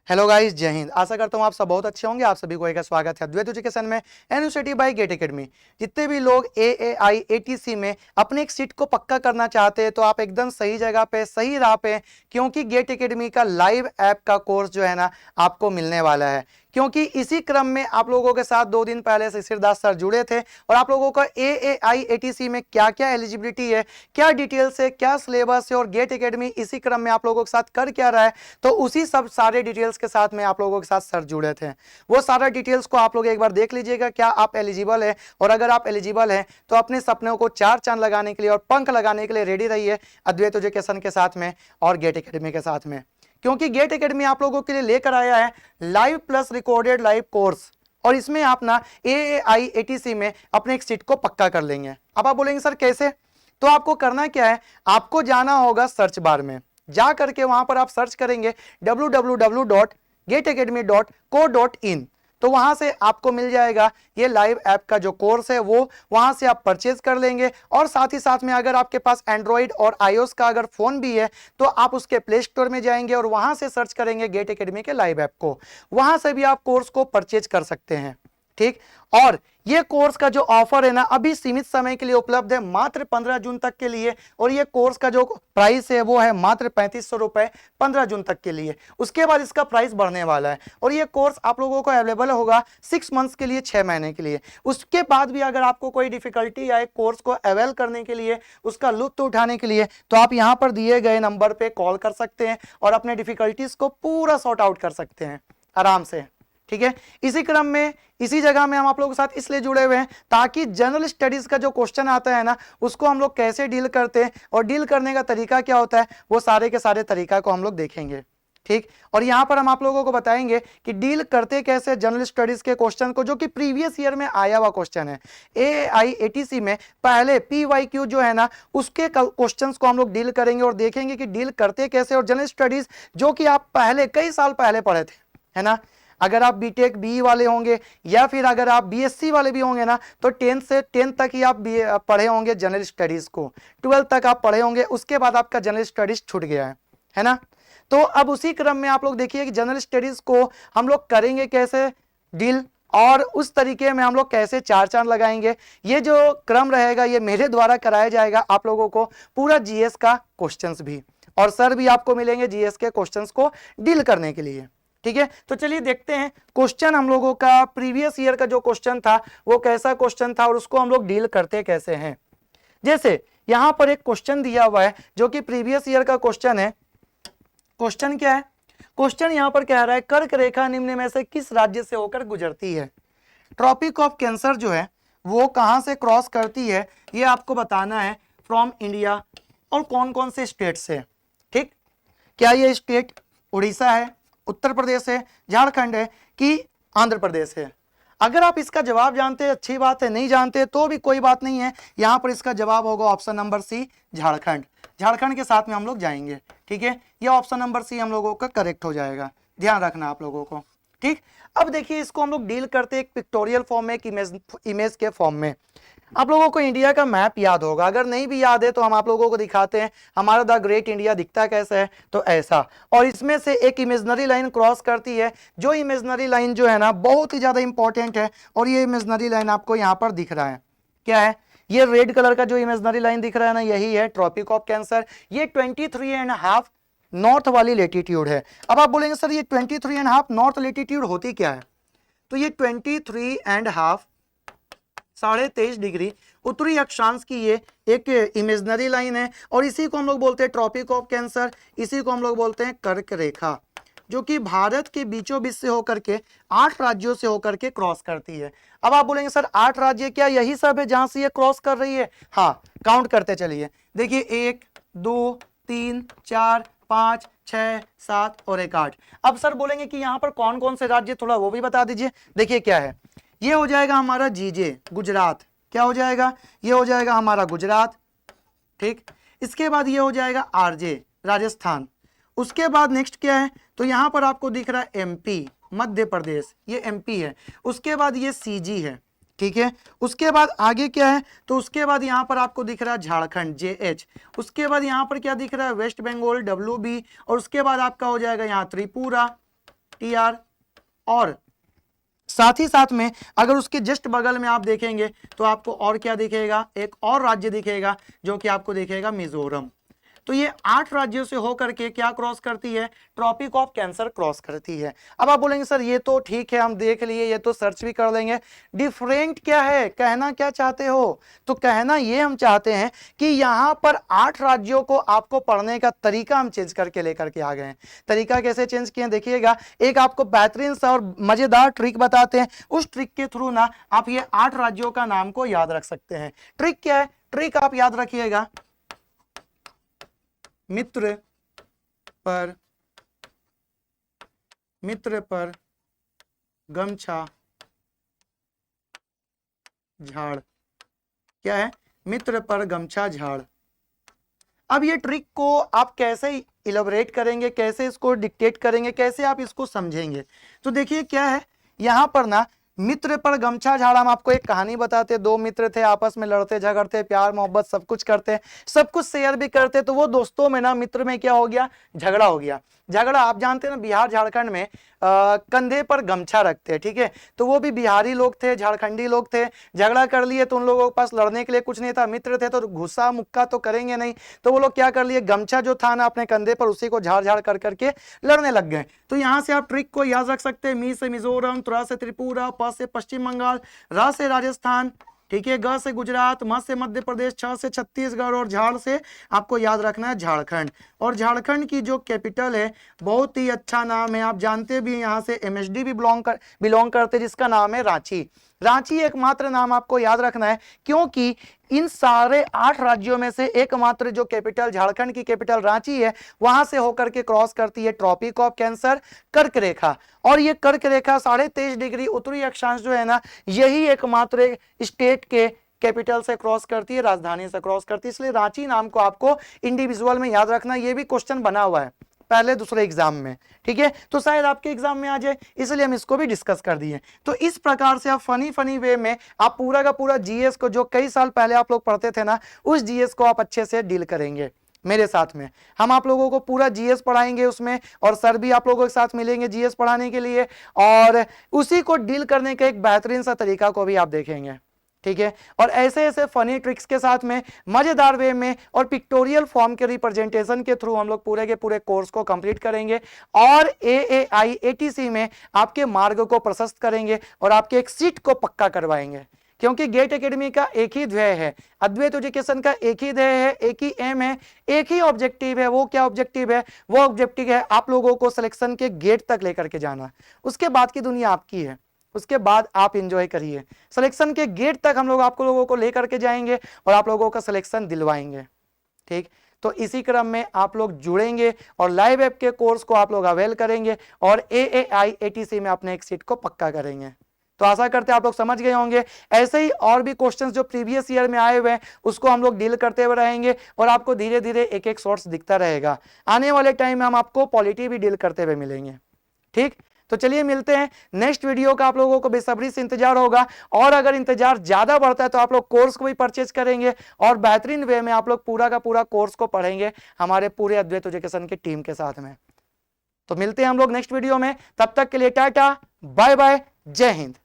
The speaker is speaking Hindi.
हेलो गाइस, जय हिंद। आशा करता हूँ आप सब बहुत अच्छे होंगे। आप सभी को एक स्वागत है अद्वैत एजुकेशन में, एनयूसिटी बाय गेट एकेडमी। जितने भी लोग एएआई एटीसी में अपने एक सीट को पक्का करना चाहते हैं तो आप एकदम सही जगह पे, सही राह पे, क्योंकि गेट एकेडमी का लाइव ऐप का कोर्स जो है ना आपको मिलने वाला है। क्योंकि इसी क्रम में आप लोगों के साथ 2 दिन पहले शिशिर दास सर जुड़े थे और आप लोगों का एएआई एटीसी में क्या क्या एलिजिबिलिटी है, क्या डिटेल्स है, क्या सिलेबस है और गेट एकेडमी इसी क्रम में आप लोगों के साथ कर क्या रहा है, तो उसी सब सारे डिटेल्स के साथ में आप लोगों के साथ सर जुड़े थे। वो सारा डिटेल्स को आप लोग एक बार देख लीजिएगा, क्या आप एलिजिबल है, और अगर आप एलिजिबल हैं तो अपने सपनों को 4 चांद लगाने के लिए और पंख लगाने के लिए रेडी रहिए अद्वैत एजुकेशन के साथ में और गेट एकेडमी के साथ में। क्योंकि गेट एकेडमी आप लोगों के लिए लेकर आया है live plus recorded live course, और इसमें आप ना एएआई एटीसी में अपने एक सीट को पक्का कर लेंगे। अब आप बोलेंगे सर कैसे? तो आपको करना क्या है, आपको जाना होगा सर्च बार में, जा करके वहां पर आप सर्च करेंगे www.getacademy.co.in। तो वहां से आपको मिल जाएगा ये लाइव ऐप का जो कोर्स है, वो वहां से आप परचेज कर लेंगे। और साथ ही साथ में अगर आपके पास एंड्रॉइड और आईओएस का अगर फोन भी है तो आप उसके प्ले स्टोर में जाएंगे और वहां से सर्च करेंगे गेट एकेडमी के लाइव ऐप को, वहां से भी आप कोर्स को परचेज कर सकते हैं। ठीक, और ये कोर्स का जो ऑफर है ना अभी सीमित समय के लिए उपलब्ध है, मात्र 15 जून तक के लिए। और ये कोर्स का जो प्राइस है वो है मात्र 3500 रुपए 15 जून तक के लिए। उसके बाद इसका प्राइस बढ़ने वाला है और ये कोर्स आप लोगों को अवेलेबल होगा 6 मंथ्स के लिए, 6 महीने के लिए। उसके बाद भी अगर आपको कोई डिफिकल्टी आए कोर्स को अवेल करने के लिए, उसका लुत्फ उठाने के लिए, तो आप यहाँ पर दिए गए नंबर पे कॉल कर सकते हैं और अपने डिफिकल्टीज को पूरा सॉर्ट आउट कर सकते हैं आराम से। ठीक है, इसी क्रम में, इसी जगह में हम आप लोगों के साथ इसलिए जुड़े हुए हैं ताकि जनरल स्टडीज का जो क्वेश्चन आता है ना उसको हम लोग कैसे डील करते हैं और डील करने का तरीका क्या होता है, वो सारे के सारे तरीका को हम लोग देखेंगे। ठीक, और यहां पर हम आप लोगों को बताएंगे कि डील करते कैसे जनरल स्टडीज के क्वेश्चन को, जो कि प्रीवियस ईयर में आया हुआ क्वेश्चन है। एआई एटीसी में पहले पीवाईक्यू जो है ना उसके क्वेश्चंस को हम लोग डील करेंगे और देखेंगे कि डील करते कैसे। और जनरल स्टडीज जो कि आप पहले कई साल पहले पढ़े थे, है ना, अगर आप बीटेक बीई वाले होंगे या फिर अगर आप बीएससी वाले भी होंगे ना, तो 10 से 10 तक ही आप पढ़े होंगे जनरल स्टडीज को, 12 तक आप पढ़े होंगे, उसके बाद आपका जनरल स्टडीज छूट गया है ना। तो अब उसी क्रम में आप लोग देखिए कि जनरल स्टडीज को हम लोग करेंगे कैसे डील, और उस तरीके में हम लोग कैसे 4 चांद लगाएंगे। ये जो क्रम रहेगा ये मेरे द्वारा कराया जाएगा आप लोगों को, पूरा जीएस का क्वेश्चंस भी, और सर भी आपको मिलेंगे जीएस के क्वेश्चंस को डील करने के लिए। ठीक है, तो चलिए देखते हैं क्वेश्चन हम लोगों का प्रीवियस ईयर का जो क्वेश्चन था वो कैसा क्वेश्चन था और उसको हम लोग डील करते कैसे हैं। जैसे यहां पर एक क्वेश्चन दिया हुआ है जो कि प्रीवियस ईयर का क्वेश्चन है। क्वेश्चन क्या है? क्वेश्चन यहां पर कह रहा है कर्क रेखा निम्न में से किस राज्य से होकर गुजरती है। ट्रॉपिक ऑफ कैंसर जो है वो कहां से क्रॉस करती है ये आपको बताना है फ्रॉम इंडिया, और कौन कौन से स्टेट से। ठीक, क्या ये स्टेट उड़ीसा है, उत्तर प्रदेश है, झारखंड है कि आंध्र प्रदेश है? अगर आप इसका जवाब जानते हैं अच्छी बात है, नहीं जानते तो भी कोई बात नहीं है। यहां पर इसका जवाब होगा option number C, Jharkhand. Jharkhand के साथ में हम लोग जाएंगे। ठीक है, यह ऑप्शन नंबर सी हम लोगों का करेक्ट हो जाएगा, ध्यान रखना आप लोगों को। ठीक, अब देखिए इसको हम लोग डील करते हैं एक पिक्टोरियल फॉर्म में, एक इमेज के फॉर्म में। आप लोगों को इंडिया का मैप याद होगा, अगर नहीं भी याद है तो हम आप लोगों को दिखाते हैं हमारा द ग्रेट इंडिया दिखता कैसा है, तो ऐसा। और इसमें से एक इमेजिनरी लाइन क्रॉस करती है, जो इमेजिनरी लाइन जो है ना बहुत ही ज्यादा इंपॉर्टेंट है, और ये इमेजिनरी लाइन आपको यहाँ पर दिख रहा है, क्या है ये रेड कलर का जो इमेजिनरी लाइन दिख रहा है ना, यही है ट्रॉपिक ऑफ कैंसर। ये 23.5 नॉर्थ वाली लेटीट्यूड है। अब आप बोलेंगे सर ये 23.5 नॉर्थ लेटीट्यूड होती क्या है, तो ये 23.5 23.5 डिग्री उत्तरी अक्षांश की ये एक इमेजिनरी लाइन है, और इसी को हम लोग बोलते हैं ट्रॉपिक ऑफ कैंसर, इसी को हम लोग बोलते हैं कर्क रेखा, जो कि भारत के बीचों बीच से होकर के 8 राज्यों से होकर के क्रॉस करती है। अब आप बोलेंगे सर 8 राज्य क्या यही सब है जहां से ये क्रॉस कर रही है? हाँ, काउंट करते चलिए, देखिए 1 2 3 4 5 6 7 और 1 8। अब सर बोलेंगे कि यहाँ पर कौन कौन से राज्य, थोड़ा वो भी बता दीजिए। देखिए क्या है, ये हो जाएगा हमारा जीजे गुजरात, क्या हो जाएगा, ये हो जाएगा हमारा गुजरात। ठीक, इसके बाद ये हो जाएगा आरजे राजस्थान। उसके बाद नेक्स्ट क्या है, तो यहां पर आपको दिख रहा है एमपी मध्य प्रदेश, ये एमपी है। उसके बाद ये सीजी है। ठीक है, उसके बाद आगे क्या है, तो उसके बाद यहां पर आपको दिख रहा है झारखंड जेएच। उसके बाद यहां पर क्या दिख रहा है, वेस्ट बंगाल डब्ल्यूबी। और उसके बाद आपका हो जाएगा यहाँ त्रिपुरा, TR, और साथ ही साथ में अगर उसके जस्ट बगल में आप देखेंगे तो आपको और क्या दिखेगा, एक और राज्य दिखेगा जो कि आपको दिखेगा मिजोरम। तो ये 8 राज्यों से होकर के क्या क्रॉस करती है, ट्रॉपिक ऑफ कैंसर क्रॉस करती है। अब आप बोलेंगे सर ये तो ठीक है, हम देख लिए, ये तो सर्च भी कर लेंगे, डिफरेंट क्या है, कहना क्या चाहते हो? तो कहना ये हम चाहते हैं कि यहां पर 8 राज्यों को आपको पढ़ने का तरीका हम चेंज करके लेकर के आ गए हैं। तरीका कैसे चेंज किए देखिएगा, एक आपको बेहतरीन सा और मजेदार ट्रिक बताते हैं, उस ट्रिक के थ्रू ना आप ये 8 राज्यों का नाम को याद रख सकते हैं। ट्रिक क्या है? ट्रिक आप याद रखिएगा, मित्र पर गमछा झाड़। क्या है? मित्र पर गमछा झाड़। अब ये ट्रिक को आप कैसे इलेबोरेट करेंगे, कैसे इसको डिक्टेट करेंगे, कैसे आप इसको समझेंगे? तो देखिए क्या है, यहां पर ना मित्र पर गमछा झाड़, हम आपको एक कहानी बताते, 2 मित्र थे, आपस में लड़ते झगड़ते, प्यार मोहब्बत सब कुछ करते, सब कुछ शेयर भी करते, तो वो दोस्तों में ना, मित्र में क्या हो गया, झगड़ा हो गया। झगड़ा, आप जानते हैं ना बिहार झारखंड में कंधे पर गमछा रखते हैं, ठीक है, तो वो भी बिहारी लोग थे, झारखंडी लोग थे, झगड़ा कर लिए, तो उन लोगों के पास लड़ने के लिए कुछ नहीं था, मित्र थे तो गुस्सा मुक्का तो करेंगे नहीं, तो वो लोग क्या कर लिए, गमछा जो था ना अपने कंधे पर, उसी को झाड़ झाड़ कर करके लड़ने लग गए। तो यहां से आप ट्रिक को याद रख सकते हैं, मी से मिजोरम, त्रा से त्रिपुरा, प से पश्चिम बंगाल, रा से राजस्थान, ठीक है, ग से गुजरात, म से मध्य प्रदेश, छ से छत्तीसगढ़, और झाड़ से आपको याद रखना है झारखंड। और झारखंड की जो कैपिटल है, बहुत ही अच्छा नाम है, आप जानते भी, यहाँ से MSD भी बिलोंग करते, जिसका नाम है रांची। रांची एकमात्र नाम आपको याद रखना है, क्योंकि इन सारे 8 राज्यों में से एकमात्र जो कैपिटल, झारखंड की कैपिटल रांची है, वहां से होकर के क्रॉस करती है ट्रॉपिक ऑफ कैंसर, कर्क रेखा। और ये कर्क रेखा 23.5 डिग्री उत्तरी अक्षांश जो है ना, यही एकमात्र स्टेट के कैपिटल से क्रॉस करती है, राजधानी से क्रॉस करती है, इसलिए रांची नाम को आपको इंडिविजुअल में याद रखना। ये भी क्वेश्चन बना हुआ है पहले दूसरे एग्जाम में, ठीक है, तो शायद आपके एग्जाम में आ जाए, इसलिए हम इसको भी डिस्कस कर दिए। तो इस प्रकार से आप फनी वे में आप पूरा का पूरा जीएस को, जो कई साल पहले आप लोग पढ़ते थे ना, उस जीएस को आप अच्छे से डील करेंगे मेरे साथ में। हम आप लोगों को पूरा जीएस पढ़ाएंगे उसमें, और सर भी आप लोगों के साथ मिलेंगे जीएस पढ़ाने के लिए, और उसी को डील करने का एक बेहतरीन सा तरीका को भी आप देखेंगे, ठीक है। और ऐसे ऐसे फनी ट्रिक्स के साथ में, मजेदार वे में और पिक्टोरियल फॉर्म के रिप्रेजेंटेशन के थ्रू हम लोग पूरे के पूरे कोर्स को कंप्लीट करेंगे, और AAI ATC में आपके मार्ग को प्रशस्त करेंगे, और आपके एक सीट को पक्का करवाएंगे। क्योंकि गेट एकेडमी का एक ही ध्येय है, अद्वैत एजुकेशन का एक ही ध्येय है, एक ही एम है, एक ही ऑब्जेक्टिव है। वो क्या ऑब्जेक्टिव है? वो ऑब्जेक्टिव है आप लोगों को सिलेक्शन के गेट तक लेकर के जाना। उसके बाद की दुनिया आपकी है, उसके बाद आप एंजॉय करिए। सिलेक्शन के गेट तक हम लोग आपको लोगों को लेकर के जाएंगे और आप लोगों का सिलेक्शन दिलवाएंगे, ठीक। तो इसी क्रम में आप लोग जुड़ेंगे और लाइव ऐप के कोर्स को आप लोग अवेल करेंगे, और AAI ATC में अपने एक सीट को पक्का करेंगे। तो आशा करते हैं आप लोग समझ गए होंगे। ऐसे ही और भी क्वेश्चंस जो प्रीवियस ईयर में आए हुए हैं, उसको हम लोग डील करते हुए रहेंगे, और आपको धीरे धीरे एक एक सोर्स दिखता रहेगा। आने वाले टाइम में हम आपको पॉलिटी भी डील करते हुए मिलेंगे, ठीक। तो चलिए मिलते हैं नेक्स्ट वीडियो का, आप लोगों को बेसब्री से इंतजार होगा, और अगर इंतजार ज्यादा बढ़ता है तो आप लोग कोर्स को भी परचेज करेंगे, और बेहतरीन वे में आप लोग पूरा का पूरा कोर्स को पढ़ेंगे हमारे पूरे अद्वैत एजुकेशन की टीम के साथ में। तो मिलते हैं हम लोग नेक्स्ट वीडियो में, तब तक के लिए टाटा बाय बाय, जय हिंद।